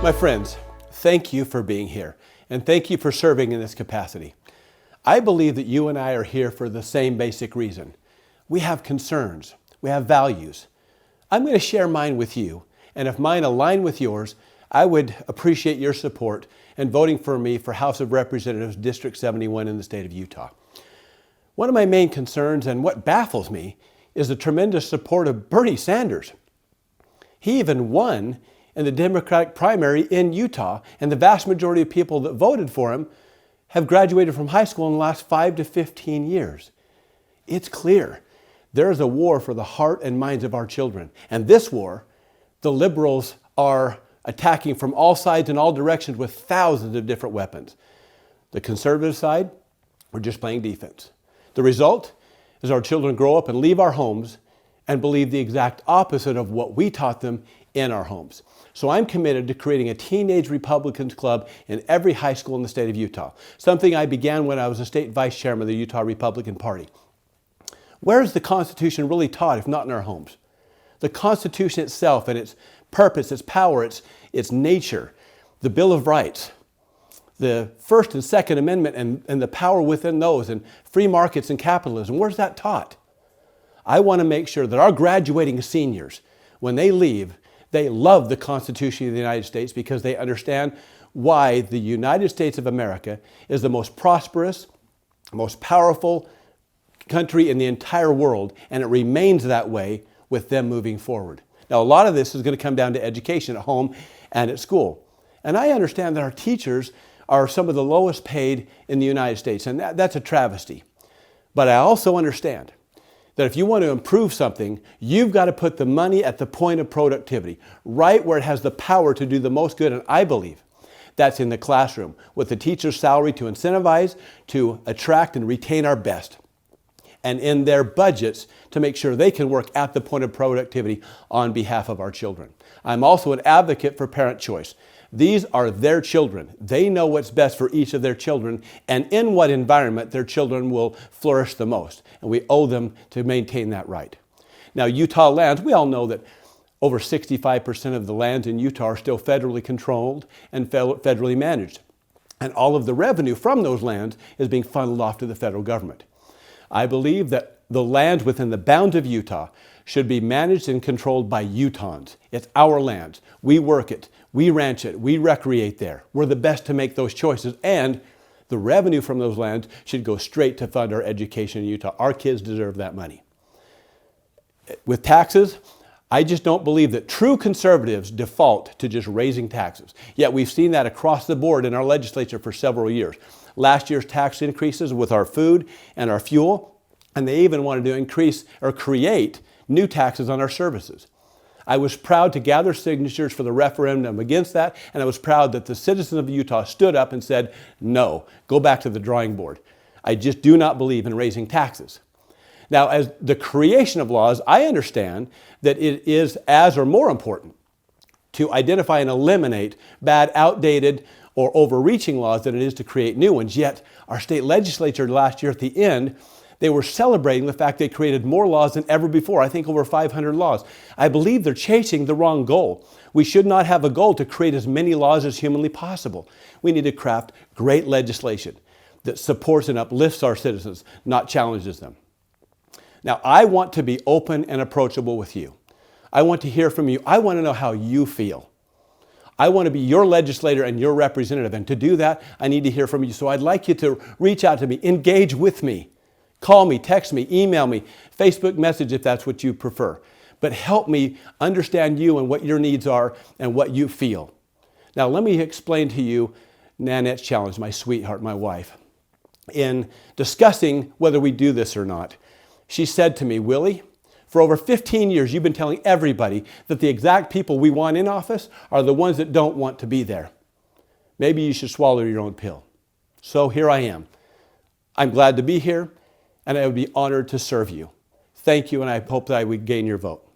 My friends, thank you for being here, and thank you for serving in this capacity. I believe that you and I are here for the same basic reason. We have concerns, we have values. I'm going to share mine with you, and if mine align with yours, I would appreciate your support in voting for me for House of Representatives District 71 in the state of Utah. One of my main concerns, and what baffles me, is the tremendous support of Bernie Sanders. He even won in the Democratic primary in Utah, and the vast majority of people that voted for him have graduated from high school in the last 5 to 15 years. It's clear there is a war for the heart and minds of our children. And this war, the liberals are attacking from all sides and all directions with thousands of different weapons. The conservative side, we're just playing defense. The result is our children grow up and leave our homes and believe the exact opposite of what we taught them in our homes. So I'm committed to creating a Teenage Republicans Club in every high school in the state of Utah, something I began when I was a state vice chairman of the Utah Republican Party. Where is the Constitution really taught if not in our homes? The Constitution itself and its purpose, its power, its nature, the Bill of Rights, the First and Second Amendment and the power within those, and free markets and capitalism, where's that taught? I want to make sure that our graduating seniors, when they leave, they love the Constitution of the United States because they understand why the United States of America is the most prosperous, most powerful country in the entire world, and it remains that way with them moving forward. Now, a lot of this is going to come down to education at home and at school. And I understand that our teachers are some of the lowest paid in the United States, and that's a travesty. But I also understand that if you want to improve something, you've got to put the money at the point of productivity, right where it has the power to do the most good. And I believe that's in the classroom, with the teacher's salary to incentivize, to attract and retain our best, and in their budgets to make sure they can work at the point of productivity on behalf of our children. I'm also an advocate for parent choice. These are their children. They know what's best for each of their children and in what environment their children will flourish the most. And we owe them to maintain that right. Now, Utah lands, we all know that over 65% of the lands in Utah are still federally controlled and federally managed. And all of the revenue from those lands is being funneled off to the federal government. I believe that the land within the bounds of Utah should be managed and controlled by Utahns. It's our land. We work it. We ranch it. We recreate there. We're the best to make those choices. And the revenue from those lands should go straight to fund our education in Utah. Our kids deserve that money. With taxes, I just don't believe that true conservatives default to just raising taxes. Yet we've seen that across the board in our legislature for several years. Last year's tax increases with our food and our fuel, and they even wanted to increase or create new taxes on our services. I was proud to gather signatures for the referendum against that, and I was proud that the citizens of Utah stood up and said, no, go back to the drawing board. I just do not believe in raising taxes. Now, as the creation of laws, I understand that it is as or more important to identify and eliminate bad, outdated, or overreaching laws than it is to create new ones. Yet, our state legislature last year at the end, they were celebrating the fact they created more laws than ever before. I think over 500 laws. I believe they're chasing the wrong goal. We should not have a goal to create as many laws as humanly possible. We need to craft great legislation that supports and uplifts our citizens, not challenges them. Now, I want to be open and approachable with you. I want to hear from you. I want to know how you feel. I want to be your legislator and your representative. And to do that, I need to hear from you. So I'd like you to reach out to me, engage with me. Call me, text me, email me, Facebook message if that's what you prefer. But help me understand you and what your needs are and what you feel. Now, let me explain to you Nanette's challenge, my sweetheart, my wife. In discussing whether we do this or not, she said to me, Willie, for over 15 years, you've been telling everybody that the exact people we want in office are the ones that don't want to be there. Maybe you should swallow your own pill. So here I am. I'm glad to be here, and I would be honored to serve you. Thank you, and I hope that I would gain your vote.